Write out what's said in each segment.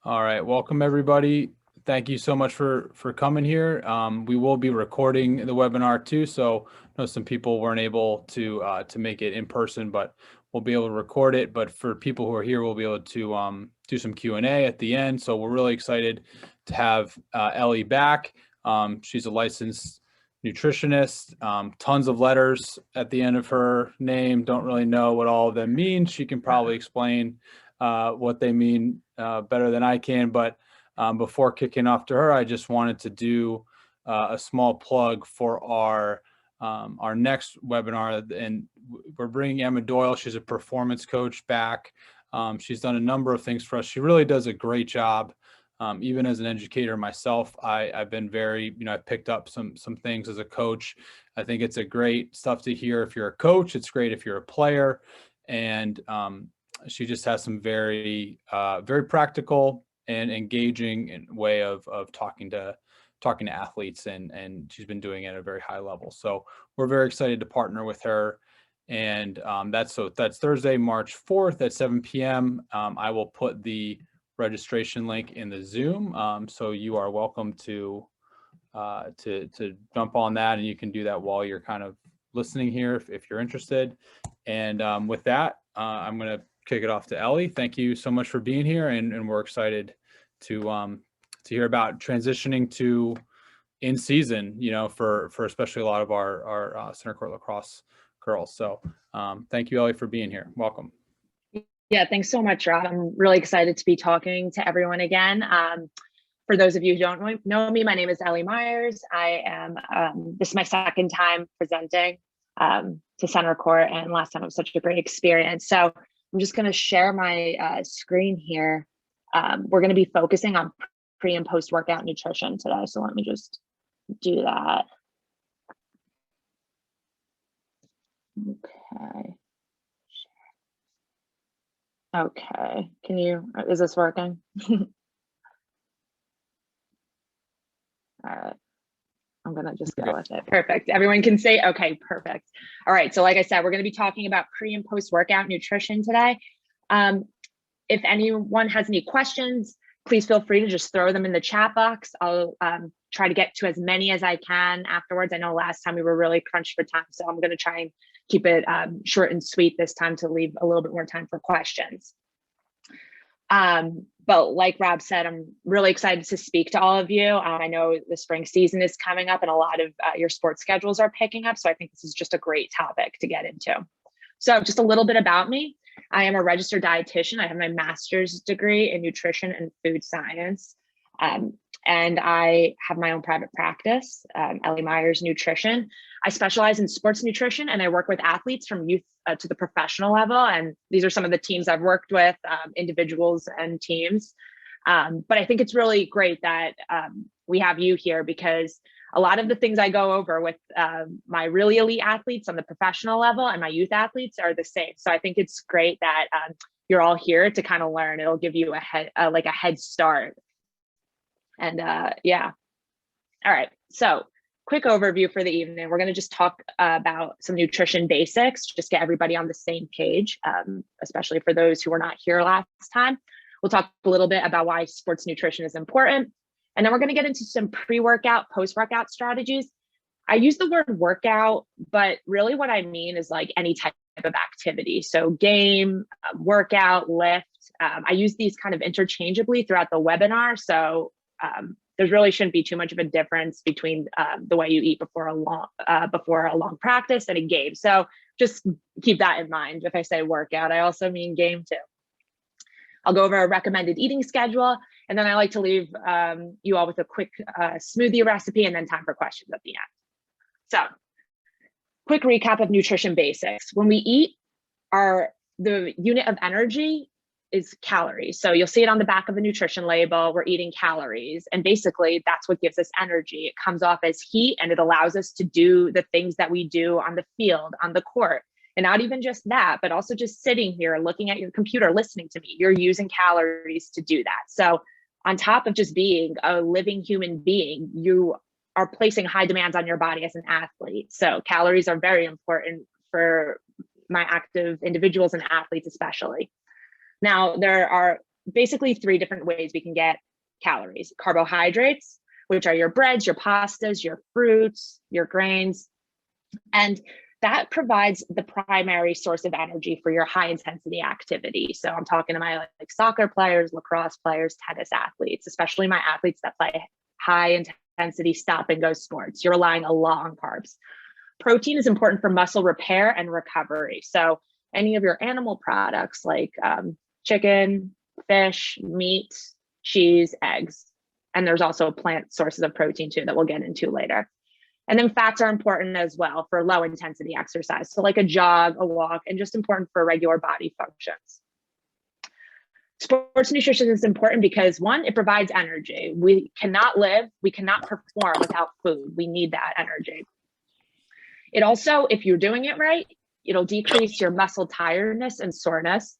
All right, welcome everybody. Thank you so much for coming here. We will be recording the webinar too, so I know some people weren't able to make it in person, but we'll be able to record it. But for people who are here, we'll be able to do some Q&A at the end. So we're really excited to have Ellie back. She's a licensed nutritionist, tons of letters at the end of her name. Don't really know what all of them mean. She can probably explain what they mean better than I can. But before kicking off to her, I just wanted to do a small plug for our next webinar. And we're bringing Emma Doyle. She's a performance coach back. She's done a number of things for us. She really does a great job. Even as an educator myself, I've been very, I picked up some things as a coach. I think it's a great stuff to hear if you're a coach. It's great if you're a player. And she just has some very practical and engaging way of talking to athletes, and she's been doing it at a very high level. So we're very excited to partner with her. And that's Thursday, March 4th at 7 p.m. I will put the registration link in the Zoom. So you are welcome to jump on that, and you can do that while you're kind of listening here if you're interested. And with that, I'm going to kick it off to Ellie. Thank you so much for being here, and we're excited to hear about transitioning to in season, for especially a lot of our Centercourt lacrosse girls. So thank you, Ellie, for being here. Welcome. Yeah, thanks so much, Rob. I'm really excited to be talking to everyone again. For those of you who don't know me, my name is Ellie Myers. I am, this is my second time presenting to Centercourt, and last time it was such a great experience. So I'm just going to share my screen here. We're going to be focusing on pre and post workout nutrition today. So let me just do that. Okay, is this working? All right, I'm gonna just go with it. Perfect, everyone can say, okay, perfect. All right, so like I said, we're gonna be talking about pre and post workout nutrition today. If anyone has any questions, please feel free to just throw them in the chat box. I'll try to get to as many as I can afterwards. I know last time we were really crunched for time, so I'm gonna try and keep it short and sweet this time to leave a little bit more time for questions. But like Rob said, I'm really excited to speak to all of you. I know the spring season is coming up and a lot of your sports schedules are picking up. So I think this is just a great topic to get into. So just a little bit about me. I am a registered dietitian. I have my master's degree in nutrition and food science. And I have my own private practice, Ellie Myers Nutrition. I specialize in sports nutrition, and I work with athletes from youth to the professional level. And these are some of the teams I've worked with, individuals and teams. But I think it's really great that we have you here, because a lot of the things I go over with my really elite athletes on the professional level and my youth athletes are the same. So I think it's great that you're all here to kind of learn. It'll give you a head start. And yeah. All right. So quick overview for the evening. We're going to just talk about some nutrition basics, just get everybody on the same page, especially for those who were not here last time. We'll talk a little bit about why sports nutrition is important. And then we're going to get into some pre-workout, post-workout strategies. I use the word workout, but really what I mean is like any type of activity. So game, workout, lift. I use these kind of interchangeably throughout the webinar. So there really shouldn't be too much of a difference between the way you eat before a long practice and a game. So just keep that in mind. If I say workout, I also mean game too. I'll go over a recommended eating schedule, and then I like to leave you all with a quick smoothie recipe and then time for questions at the end. So quick recap of nutrition basics. When we eat, the unit of energy is calories. So you'll see it on the back of the nutrition label. We're eating calories. And basically that's what gives us energy. It comes off as heat, and it allows us to do the things that we do on the field, on the court. And not even just that, but also just sitting here, looking at your computer, listening to me, you're using calories to do that. So on top of just being a living human being, you are placing high demands on your body as an athlete. So calories are very important for my active individuals and athletes especially. Now, there are basically 3 different ways we can get calories: carbohydrates, which are your breads, your pastas, your fruits, your grains. And that provides the primary source of energy for your high intensity activity. So I'm talking to my like soccer players, lacrosse players, tennis athletes, especially my athletes that play high intensity stop and go sports. You're relying a lot on carbs. Protein is important for muscle repair and recovery. So any of your animal products like chicken, fish, meat, cheese, eggs. And there's also plant sources of protein too that we'll get into later. And then fats are important as well for low intensity exercise. So like a jog, a walk, and just important for regular body functions. Sports nutrition is important because 1, it provides energy. We cannot live, we cannot perform without food. We need that energy. It also, if you're doing it right, it'll decrease your muscle tiredness and soreness.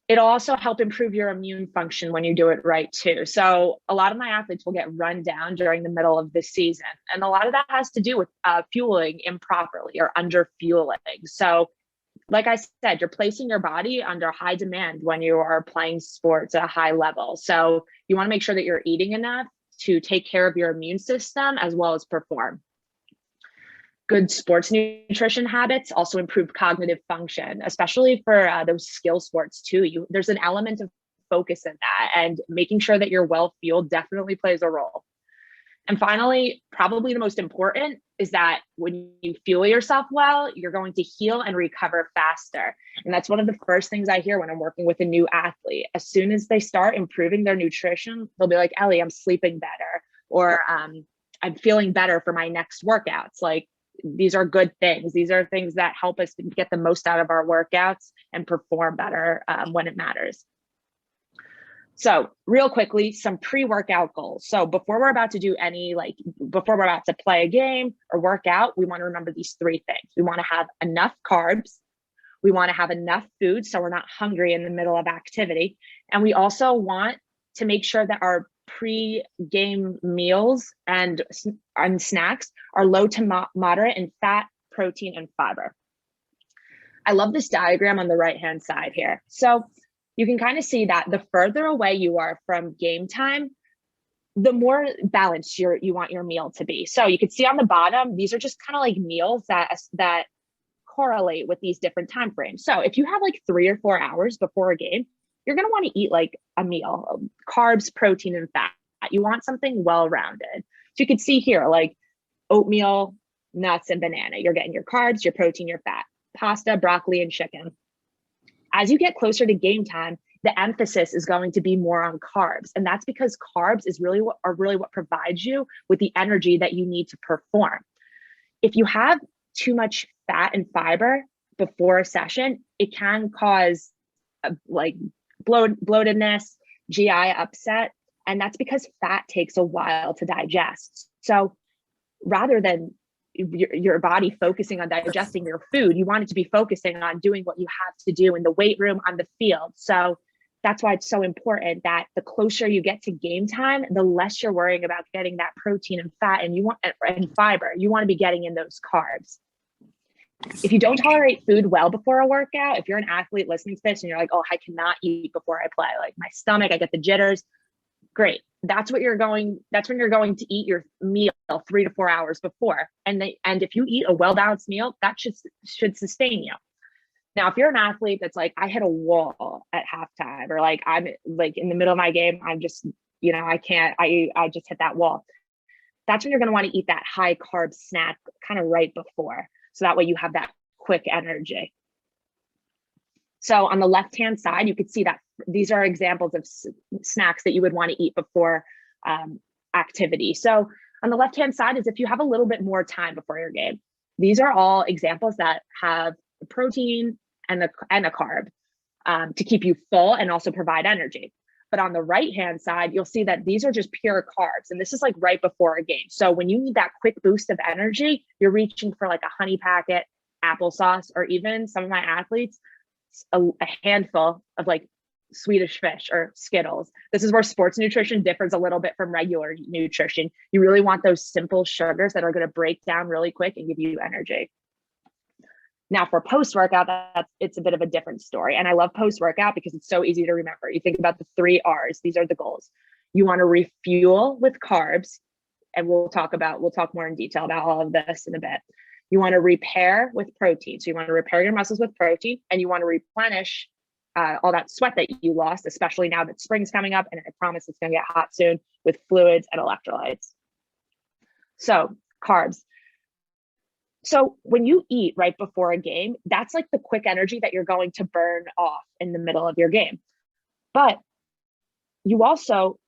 It'll also help improve your immune function when you do it right too. So a lot of my athletes will get run down during the middle of the season. And a lot of that has to do with fueling improperly or under fueling. So like I said, you're placing your body under high demand when you are playing sports at a high level. So you want to make sure that you're eating enough to take care of your immune system as well as perform. Good sports nutrition habits also improve cognitive function, especially for those skill sports too. There's an element of focus in that, and making sure that you're well fueled definitely plays a role. And finally, probably the most important is that when you fuel yourself well, you're going to heal and recover faster. And that's one of the first things I hear when I'm working with a new athlete. As soon as they start improving their nutrition, they'll be like, Ellie, I'm sleeping better, or I'm feeling better for my next workouts. Like, these are good things. These are things that help us get the most out of our workouts and perform better when it matters. So real quickly, some pre-workout goals. So before we're about to do before we're about to play a game or work out, we want to remember these 3 things. We want to have enough carbs. We want to have enough food so we're not hungry in the middle of activity. And we also want to make sure that our pre-game meals and snacks are low to moderate in fat, protein, and fiber. I love this diagram on the right-hand side here. So you can kind of see that the further away you are from game time, the more balanced you want your meal to be. So you can see on the bottom, these are just kind of like meals that correlate with these different time frames. So if you have like 3 or 4 hours before a game, you're going to want to eat like a meal, carbs, protein, and fat. You want something well-rounded. So you can see here, like oatmeal, nuts, and banana. You're getting your carbs, your protein, your fat, pasta, broccoli, and chicken. As you get closer to game time, the emphasis is going to be more on carbs. And that's because carbs is really what provides you with the energy that you need to perform. If you have too much fat and fiber before a session, it can cause bloatedness, GI upset, and that's because fat takes a while to digest. So rather than your body focusing on digesting your food, you want it to be focusing on doing what you have to do in the weight room, on the field. So that's why it's so important that the closer you get to game time, the less you're worrying about getting that protein and fat and fiber. You want to be getting in those carbs. If you don't tolerate food well before a workout, if you're an athlete listening to this and you're like, oh, I cannot eat before I play, like my stomach, I get the jitters. Great. That's when you're going to eat your meal 3 to 4 hours before. And if you eat a well-balanced meal, that should sustain you. Now, if you're an athlete that's like, I hit a wall at halftime, or like I'm like in the middle of my game, I'm just, I just hit that wall. That's when you're going to want to eat that high carb snack kind of right before. So that way you have that quick energy. So on the left-hand side, you could see that these are examples of snacks that you would want to eat before activity. So on the left-hand side is if you have a little bit more time before your game. These are all examples that have protein and a carb to keep you full and also provide energy. But on the right-hand side, you'll see that these are just pure carbs. And this is like right before a game. So when you need that quick boost of energy, you're reaching for like a honey packet, applesauce, or even some of my athletes, a handful of like Swedish fish or Skittles. This is where sports nutrition differs a little bit from regular nutrition. You really want those simple sugars that are going to break down really quick and give you energy. Now for post-workout, it's a bit of a different story. And I love post-workout because it's so easy to remember. You think about the 3 R's. These are the goals. You want to refuel with carbs, and we'll talk more in detail about all of this in a bit. You want to repair with protein. So you want to repair your muscles with protein, and you want to replenish all that sweat that you lost, especially now that spring's coming up, and I promise it's going to get hot soon, with fluids and electrolytes. So carbs. So when you eat right before a game, that's like the quick energy that you're going to burn off in the middle of your game. But you also,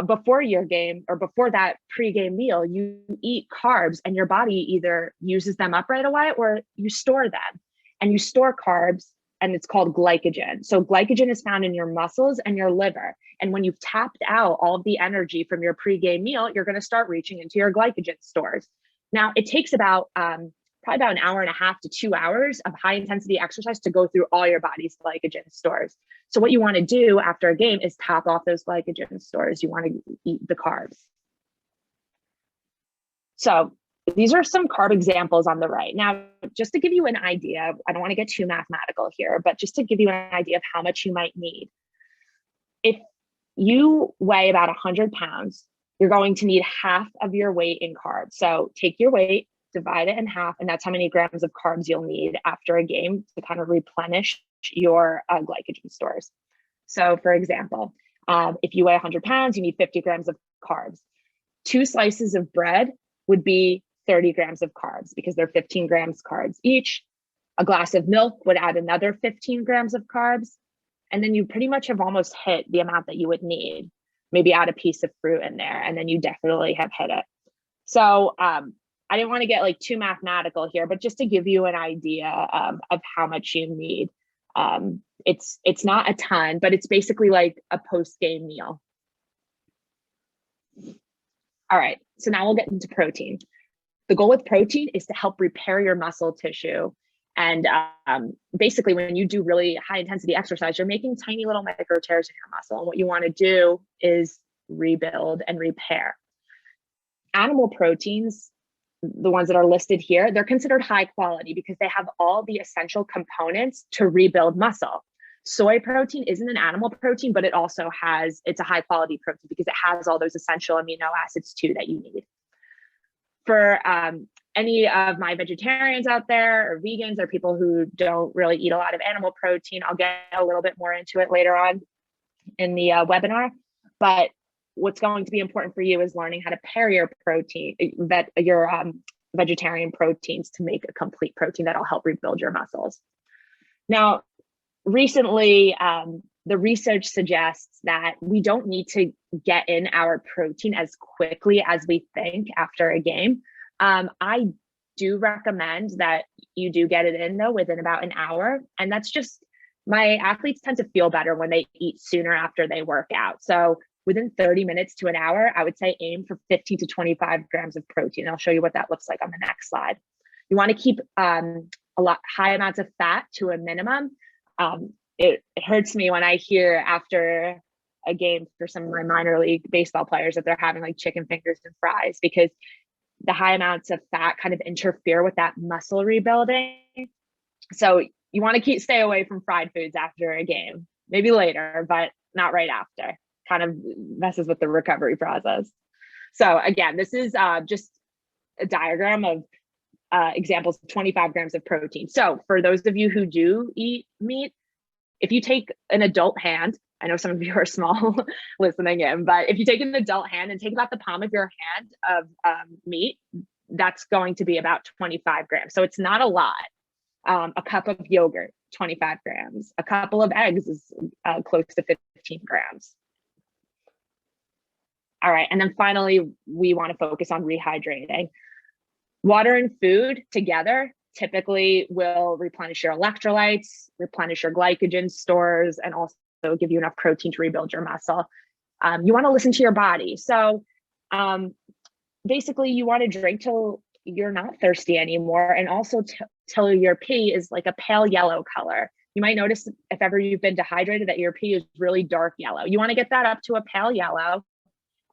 before your game or before that pre-game meal, you eat carbs and your body either uses them up right away or you store them. And you store carbs, and it's called glycogen. So glycogen is found in your muscles and your liver. And when you've tapped out all of the energy from your pre-game meal, you're going to start reaching into your glycogen stores. Now, it takes about probably about an hour and a half to 2 hours of high intensity exercise to go through all your body's glycogen stores. So what you want to do after a game is top off those glycogen stores. You want to eat the carbs. So these are some carb examples on the right. Now, just to give you an idea, I don't want to get too mathematical here, but just to give you an idea of how much you might need. If you weigh about 100 pounds, you're going to need half of your weight in carbs. So take your weight, divide it in half, and that's how many grams of carbs you'll need after a game to kind of replenish your glycogen stores. So for example, if you weigh 100 pounds, you need 50 grams of carbs. 2 slices of bread would be 30 grams of carbs because they're 15 grams carbs each. A glass of milk would add another 15 grams of carbs. And then you pretty much have almost hit the amount that you would need. Maybe add a piece of fruit in there, and then you definitely have hit it. So I didn't want to get like too mathematical here, but just to give you an idea of how much you need. It's not a ton, but it's basically like a post-game meal. All right, so now we'll get into protein. The goal with protein is to help repair your muscle tissue. And basically, when you do really high intensity exercise, you're making tiny little micro tears in your muscle. And what you want to do is rebuild and repair. Animal proteins, the ones that are listed here, they're considered high quality because they have all the essential components to rebuild muscle. Soy protein isn't an animal protein, but it's a high quality protein because it has all those essential amino acids too that you need. For any of my vegetarians out there or vegans or people who don't really eat a lot of animal protein, I'll get a little bit more into it later on in the webinar. But what's going to be important for you is learning how to pair your vegetarian proteins to make a complete protein that'll help rebuild your muscles. Now, recently, the research suggests that we don't need to get in our protein as quickly as we think after a game. I do recommend that you do get it in though within about an hour. And that's just, my athletes tend to feel better when they eat sooner after they work out. So within 30 minutes to an hour, I would say aim for 15 to 25 grams of protein. I'll show you what that looks like on the next slide. You want to keep high amounts of fat to a minimum. It hurts me when I hear after a game for some of my minor league baseball players that they're having like chicken fingers and fries because the high amounts of fat kind of interfere with that muscle rebuilding. So you want to stay away from fried foods after a game, maybe later, but not right after. Kind of messes with the recovery process. So again, this is just a diagram of examples of 25 grams of protein. So for those of you who do eat meat, if you take an adult hand, I know some of you are small listening in, but if you take an adult hand and take about the palm of your hand of meat, that's going to be about 25 grams. So it's not a lot. A cup of yogurt, 25 grams. A couple of eggs is close to 15 grams. All right, and then finally, we want to focus on rehydrating. Water and food together typically will replenish your electrolytes, replenish your glycogen stores, and also give you enough protein to rebuild your muscle. You want to listen to your body. So basically, you want to drink till you're not thirsty anymore, and also till your pee is like a pale yellow color. You might notice if ever you've been dehydrated that your pee is really dark yellow. You want to get that up to a pale yellow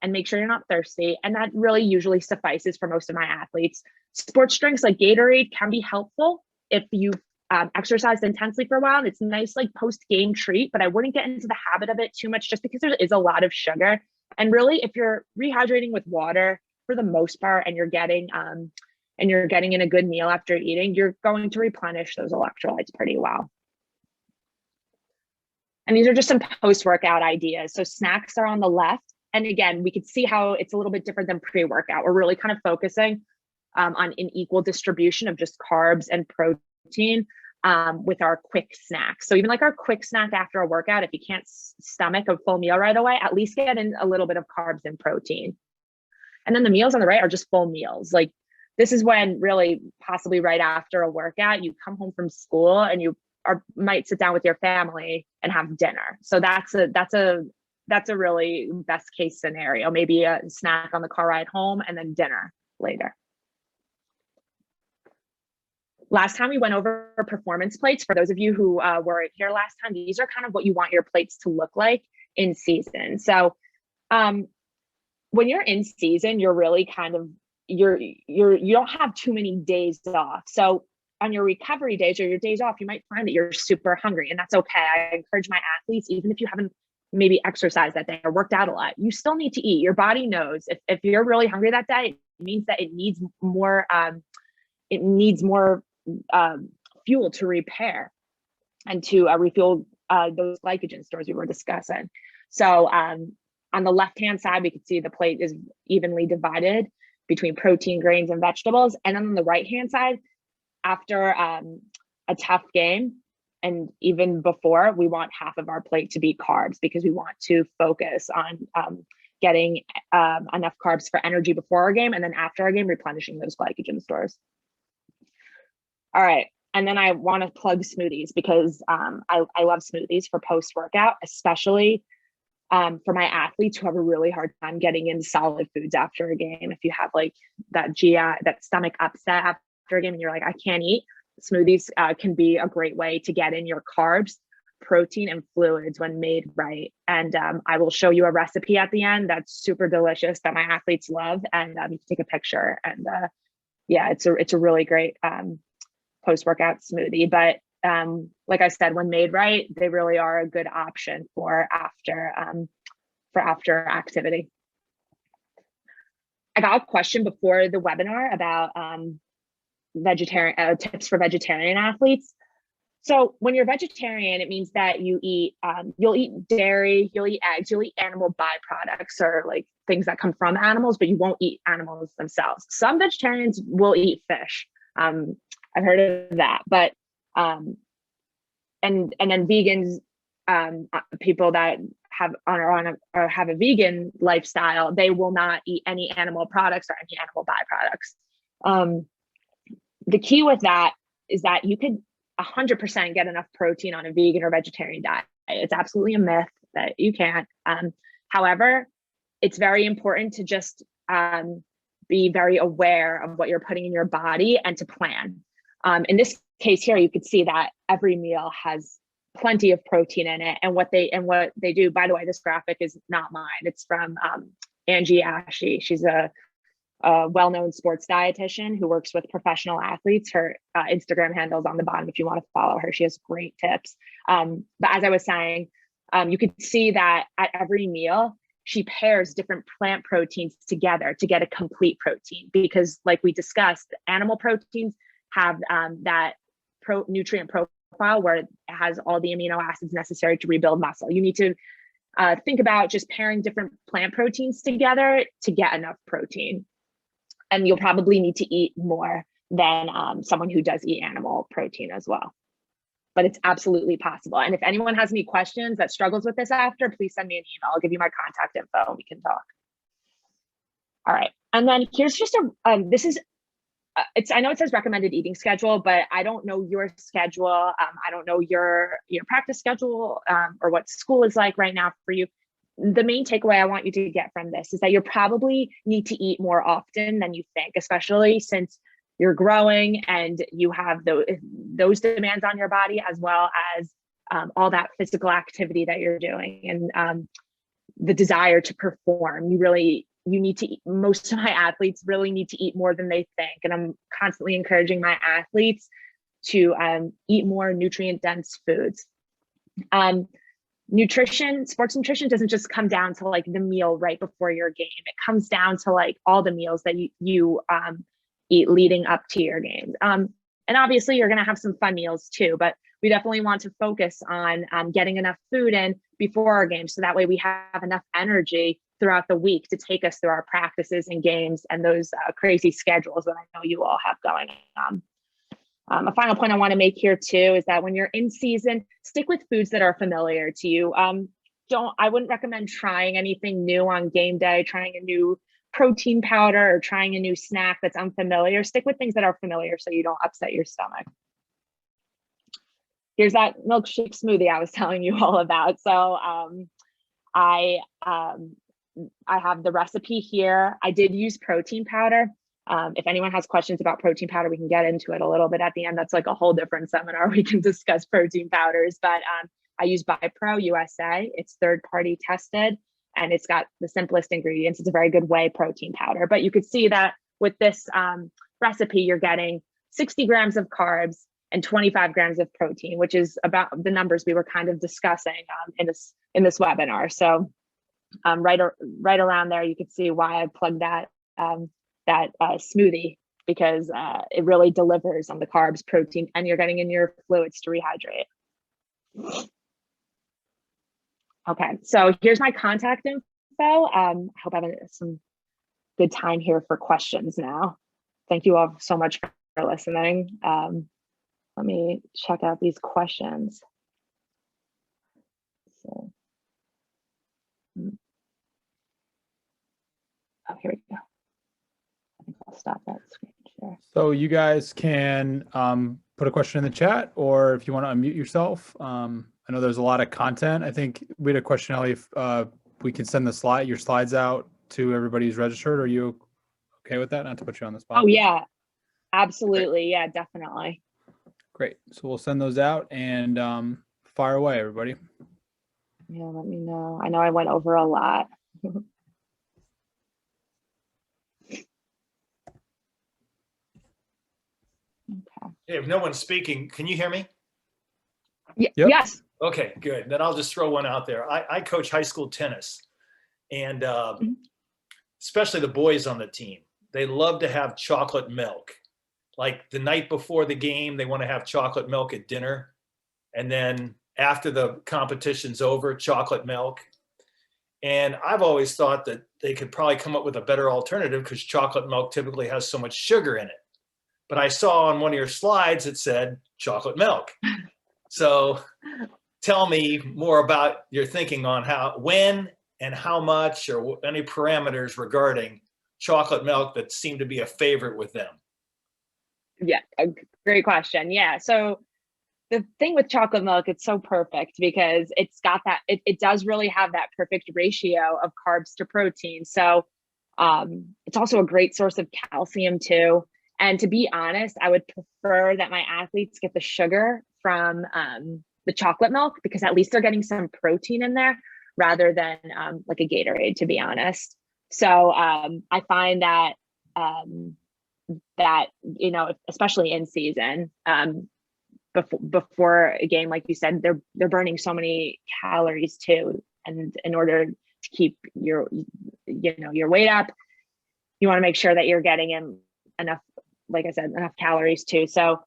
and make sure you're not thirsty. And that really usually suffices for most of my athletes. Sports drinks like Gatorade can be helpful, if you've exercised intensely for a while, it's a nice like post-game treat, but I wouldn't get into the habit of it too much just because there is a lot of sugar. And really, if you're rehydrating with water for the most part, and you're getting in a good meal after eating, you're going to replenish those electrolytes pretty well. And these are just some post-workout ideas. So snacks are on the left. And again, we could see how it's a little bit different than pre-workout. We're really kind of focusing on an equal distribution of just carbs and protein with our quick snacks. So even like our quick snack after a workout, if you can't stomach a full meal right away, at least get in a little bit of carbs and protein. And then the meals on the right are just full meals. Like this is when really possibly right after a workout, you come home from school and you might sit down with your family and have dinner. So that's a really best case scenario. Maybe a snack on the car ride home and then dinner later. Last time we went over performance plates. For those of you who weren't here last time, these are kind of what you want your plates to look like in season. So when you're in season, you're really kind of, you don't have too many days off. So on your recovery days or your days off, you might find that you're super hungry, and that's okay. I encourage my athletes, even if you haven't maybe exercised that day or worked out a lot, you still need to eat. Your body knows if you're really hungry that day, it means that it needs more fuel to repair and to refuel those glycogen stores we were discussing. So on the left-hand side, we can see the plate is evenly divided between protein, grains, and vegetables. And then on the right-hand side, after a tough game, and even before, we want half of our plate to be carbs because we want to focus on getting enough carbs for energy before our game, and then after our game, replenishing those glycogen stores. All right. And then I want to plug smoothies because I love smoothies for post-workout, especially for my athletes who have a really hard time getting into solid foods after a game. If you have like that stomach upset after a game and you're like, I can't eat, smoothies can be a great way to get in your carbs, protein, and fluids when made right. And I will show you a recipe at the end that's super delicious that my athletes love, and you can take a picture. And yeah, it's a really great post-workout smoothie. But like I said, when made right, they really are a good option for after activity. I got a question before the webinar about vegetarian tips for vegetarian athletes. So when you're vegetarian, it means that you eat, you'll eat dairy, you'll eat eggs, you'll eat animal byproducts or like things that come from animals, but you won't eat animals themselves. Some vegetarians will eat fish. I've heard of that, but and then vegans, people that have a vegan lifestyle, they will not eat any animal products or any animal byproducts. The key with that is that you could 100% get enough protein on a vegan or vegetarian diet. It's absolutely a myth that you can't. However, it's very important to just be very aware of what you're putting in your body and to plan. In this case here, you could see that every meal has plenty of protein in it, and what they do. By the way, this graphic is not mine. It's from Angie Ashey. She's a well-known sports dietitian who works with professional athletes. Her Instagram handle is on the bottom if you want to follow her. She has great tips. But as I was saying, you could see that at every meal, she pairs different plant proteins together to get a complete protein, because like we discussed, animal proteins have that nutrient profile where it has all the amino acids necessary to rebuild muscle. You need to think about just pairing different plant proteins together to get enough protein. And you'll probably need to eat more than someone who does eat animal protein as well. But it's absolutely possible. And if anyone has any questions that struggles with this after, please send me an email. I'll give you my contact info and we can talk. All right. And then here's just this is, I know it says recommended eating schedule, but I don't know your schedule. I don't know your practice schedule or what school is like right now for you. The main takeaway I want you to get from this is that you probably need to eat more often than you think, especially since you're growing and you have those demands on your body, as well as all that physical activity that you're doing and the desire to perform. You need to eat. Most of my athletes really need to eat more than they think. And I'm constantly encouraging my athletes to eat more nutrient-dense foods. Sports nutrition doesn't just come down to like the meal right before your game. It comes down to like all the meals that you eat leading up to your games. And obviously you're going to have some fun meals too, but we definitely want to focus on getting enough food in before our games. So that way we have enough energy throughout the week to take us through our practices and games and those crazy schedules that I know you all have going on. A final point I want to make here too is that when you're in season, stick with foods that are familiar to you. I wouldn't recommend trying anything new on game day, trying a new protein powder or trying a new snack that's unfamiliar. Stick with things that are familiar so you don't upset your stomach. Here's that milkshake smoothie I was telling you all about. So I have the recipe here. I did use protein powder. If anyone has questions about protein powder, we can get into it a little bit at the end. That's like a whole different seminar. We can discuss protein powders, but I use BiPro USA. It's third-party tested, and it's got the simplest ingredients. It's a very good whey protein powder, but you could see that with this recipe, you're getting 60 grams of carbs and 25 grams of protein, which is about the numbers we were kind of discussing in this webinar. So right around there, you could see why I plugged that smoothie, because it really delivers on the carbs, protein, and you're getting in your fluids to rehydrate. Okay, so here's my contact info. I hope I have some good time here for questions now. Thank you all so much for listening. Let me check out these questions. So, oh, here we go. I think I'll stop that screen share. So you guys can put a question in the chat, or if you want to unmute yourself. I know there's a lot of content. I think we had a question, Ellie, if we can send your slides out to everybody who's registered. Are you okay with that? Not to put you on the spot. Oh yeah, absolutely. Great. Yeah, definitely. Great. So we'll send those out and fire away, everybody. Yeah, let me know. I know I went over a lot. Okay. Hey, if no one's speaking, can you hear me? Yep. Yes. Okay, good. Then I'll just throw one out there. I coach high school tennis, and especially the boys on the team. They love to have chocolate milk. Like the night before the game, they want to have chocolate milk at dinner. And then after the competition's over, chocolate milk. And I've always thought that they could probably come up with a better alternative because chocolate milk typically has so much sugar in it. But I saw on one of your slides, it said chocolate milk. So tell me more about your thinking on when and how much, or any parameters regarding chocolate milk that seem to be a favorite with them. Yeah, a great question. Yeah, so the thing with chocolate milk, it's so perfect because it's got that, it does really have that perfect ratio of carbs to protein. So it's also a great source of calcium too. And to be honest, I would prefer that my athletes get the sugar from the chocolate milk, because at least they're getting some protein in there rather than like a Gatorade, to be honest. So I find that you know, especially in season, before a game, like you said, they're burning so many calories too, and in order to keep your weight up, you want to make sure that you're getting in enough, like I said, enough calories too. So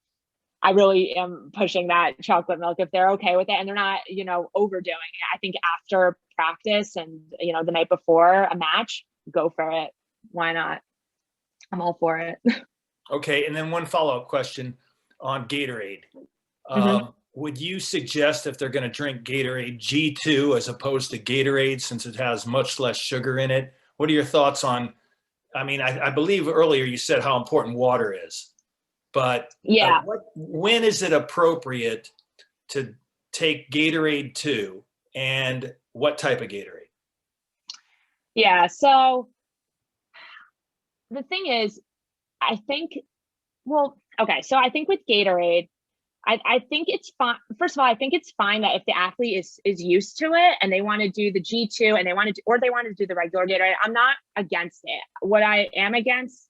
I really am pushing that chocolate milk if they're okay with it and they're not, overdoing it. I think after practice and, the night before a match, go for it. Why not? I'm all for it. Okay. And then one follow-up question on Gatorade. Would you suggest if they're going to drink Gatorade G2 as opposed to Gatorade, since it has much less sugar in it? What are your thoughts on, I believe earlier you said how important water is, but yeah, when is it appropriate to take Gatorade 2, and what type of Gatorade? Yeah, so the thing is, I think with Gatorade, I think it's fine. First of all, I think it's fine that if the athlete is used to it and they want to do the G2 and they want to do the regular Gatorade, I'm not against it. What I am against,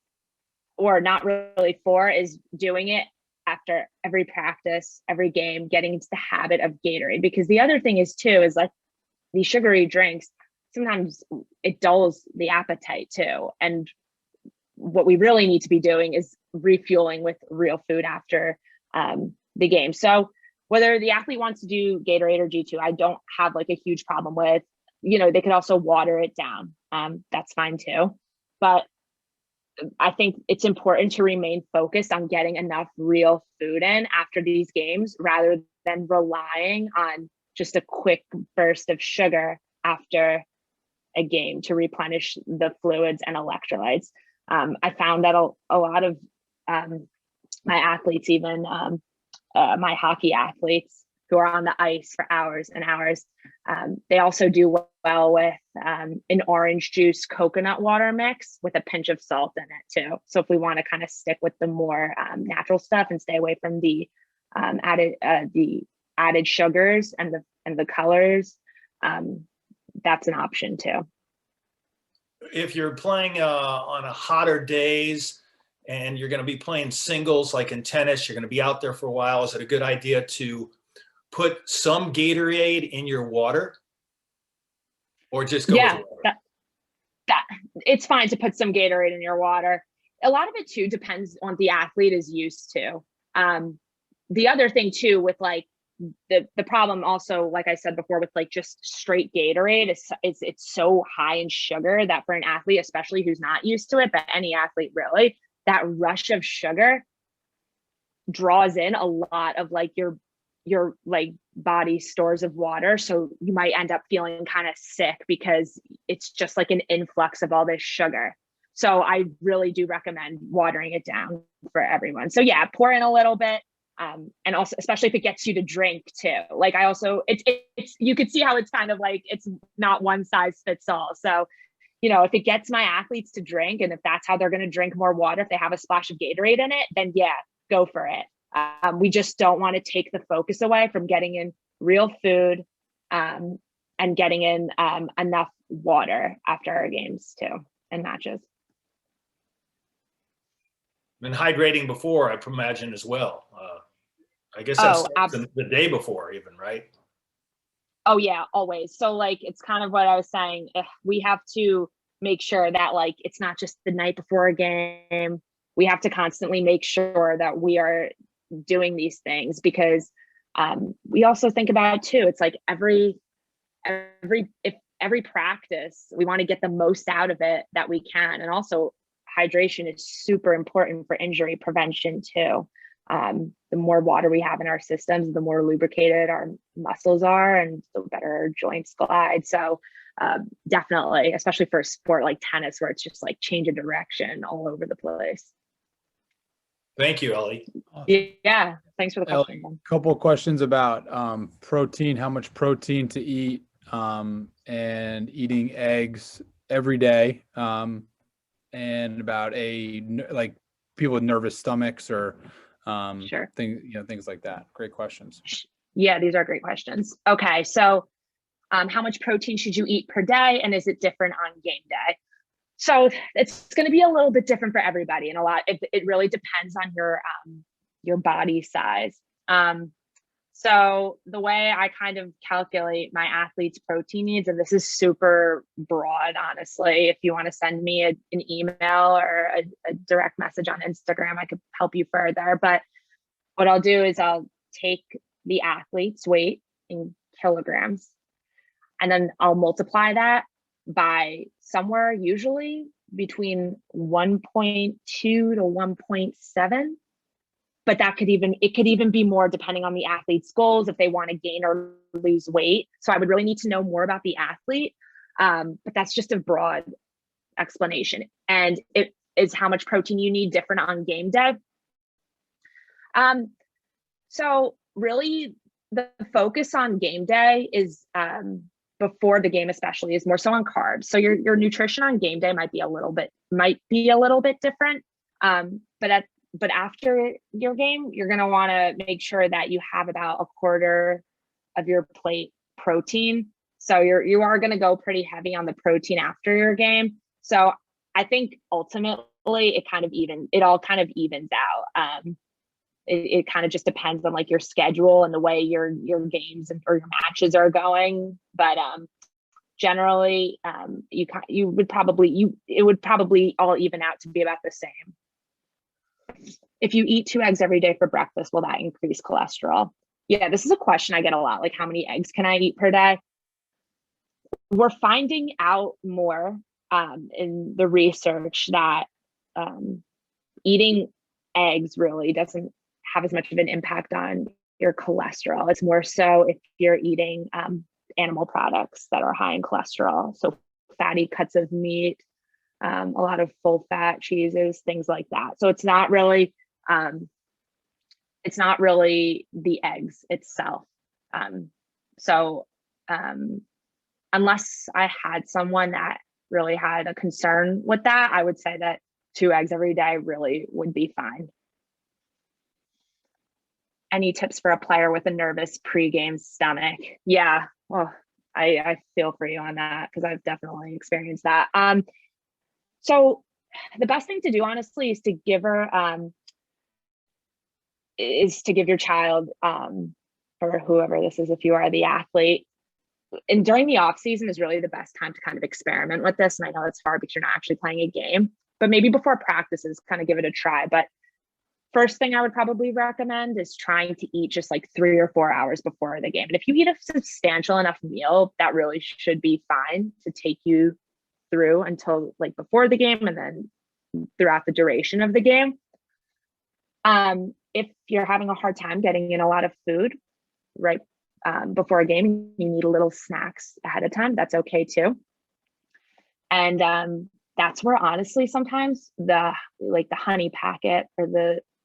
or not really for, is doing it after every practice, every game, getting into the habit of Gatorade. Because the other thing is too, is like these sugary drinks, sometimes it dulls the appetite too. And what we really need to be doing is refueling with real food after the game. So whether the athlete wants to do Gatorade or G2, I don't have like a huge problem with, they could also water it down. That's fine too. But I think it's important to remain focused on getting enough real food in after these games, rather than relying on just a quick burst of sugar after a game to replenish the fluids and electrolytes. I found that a lot of my athletes, even my hockey athletes who are on the ice for hours and hours, they also do well with an orange juice coconut water mix with a pinch of salt in it too. So if we want to kind of stick with the more natural stuff and stay away from the added sugars and the colors, that's an option too. If you're playing on a hotter days and you're going to be playing singles like in tennis, you're going to be out there for a while, is it a good idea to put some Gatorade in your water, or just go with water? That it's fine to put some Gatorade in your water. A lot of it too depends on what the athlete is used to. The other thing too, with like the problem also, like I said before, with like just straight Gatorade is it's so high in sugar that for an athlete, especially who's not used to it, but any athlete really, that rush of sugar draws in a lot of like your like body stores of water. So you might end up feeling kind of sick because it's just like an influx of all this sugar. So I really do recommend watering it down for everyone. So yeah, pour in a little bit. And also, especially if it gets you to drink too. Like I also, it's you could see how it's kind of like, it's not one size fits all. So, if it gets my athletes to drink, and if that's how they're going to drink more water, if they have a splash of Gatorade in it, then yeah, go for it. We just don't want to take the focus away from getting in real food and getting in enough water after our games too and matches. And hydrating before, I imagine, as well. I guess that's the day before even, right? Oh yeah, always. So like, it's kind of what I was saying. We have to make sure that like, it's not just the night before a game. We have to constantly make sure that we are doing these things, because we also think about it too. It's like every practice, we want to get the most out of it that we can. And also hydration is super important for injury prevention too. The more water we have in our systems, the more lubricated our muscles are, and the better our joints glide. So definitely, especially for a sport like tennis, where it's just like change of direction all over the place. Thank you, Ellie. Awesome. Yeah, thanks for the question. A couple of questions about protein, how much protein to eat, and eating eggs every day, and about like people with nervous stomachs or Sure. things like that. Great questions. Yeah, these are great questions. Okay, so how much protein should you eat per day, and is it different on game day? So it's going to be a little bit different for everybody, and it really depends on your body size. So the way I kind of calculate my athletes' protein needs, and this is super broad, honestly, if you want to send me an email or a direct message on Instagram, I could help you further. But what I'll do is I'll take the athlete's weight in kilograms, and then I'll multiply that by somewhere usually between 1.2 to 1.7. But it could even be more depending on the athlete's goals, if they want to gain or lose weight. So I would really need to know more about the athlete. But that's just a broad explanation. And it is how much protein you need different on game day. So really the focus on game day is before the game, especially, is more so on carbs. So your nutrition on game day might be a little bit different. But after your game, you're going to want to make sure that you have about a quarter of your plate protein. So you are going to go pretty heavy on the protein after your game. So I think ultimately it all kind of evens out. it kind of just depends on like your schedule and the way your games or your matches are going. But generally, it would probably all even out to be about the same. If you eat 2 eggs every day for breakfast, will that increase cholesterol? Yeah, this is a question I get a lot. Like, how many eggs can I eat per day? We're finding out more in the research that eating eggs really doesn't have as much of an impact on your cholesterol. It's more so if you're eating animal products that are high in cholesterol. So fatty cuts of meat, a lot of full fat cheeses, things like that. So it's not really the eggs itself. Unless I had someone that really had a concern with that, I would say that 2 eggs every day really would be fine. Any tips for a player with a nervous pregame stomach? Yeah, well, I feel for you on that because I've definitely experienced that. So the best thing to do, honestly, is to give your child, or whoever this is, if you are the athlete, and during the off season is really the best time to kind of experiment with this. And I know it's hard because you're not actually playing a game, but maybe before practices, kind of give it a try. But first thing I would probably recommend is trying to eat just like 3 or 4 hours before the game. And if you eat a substantial enough meal, that really should be fine to take you through until like before the game and then throughout the duration of the game. If you're having a hard time getting in a lot of food right before a game, you need a little snacks ahead of time, that's okay too. And that's where honestly sometimes the honey packet or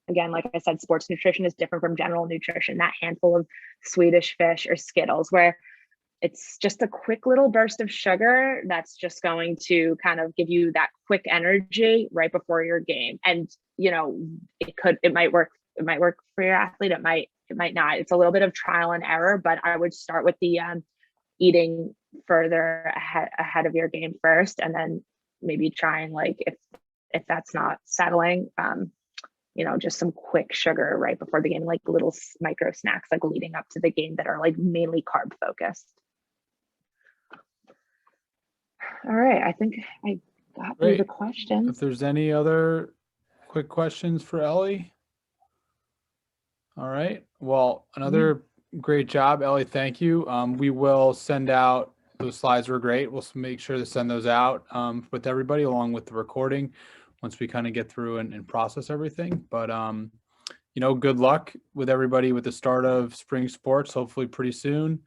again, like I said, sports nutrition is different from general nutrition. That handful of Swedish fish or Skittles, where it's just a quick little burst of sugar that's just going to kind of give you that quick energy right before your game. And it might work for your athlete, it might not. It's a little bit of trial and error, but I would start with the eating further ahead of your game first, and then maybe trying, like, if that's not settling, just some quick sugar right before the game, like little micro snacks, like leading up to the game, that are like mainly carb focused. All right, I think I got through the questions. If there's any other quick questions for Ellie. All right, well, another great job, Ellie. Thank you. We will send out, those slides were great. We'll make sure to send those out with everybody along with the recording once we kind of get through and process everything. But, good luck with everybody with the start of spring sports, hopefully pretty soon.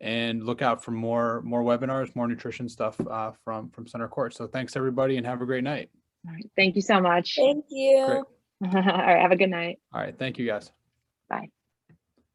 And look out for more webinars, more nutrition stuff from Centercourt. So thanks, everybody, and have a great night. All right, thank you so much. Thank you. Great. All right, have a good night. All right, thank you, guys. Bye.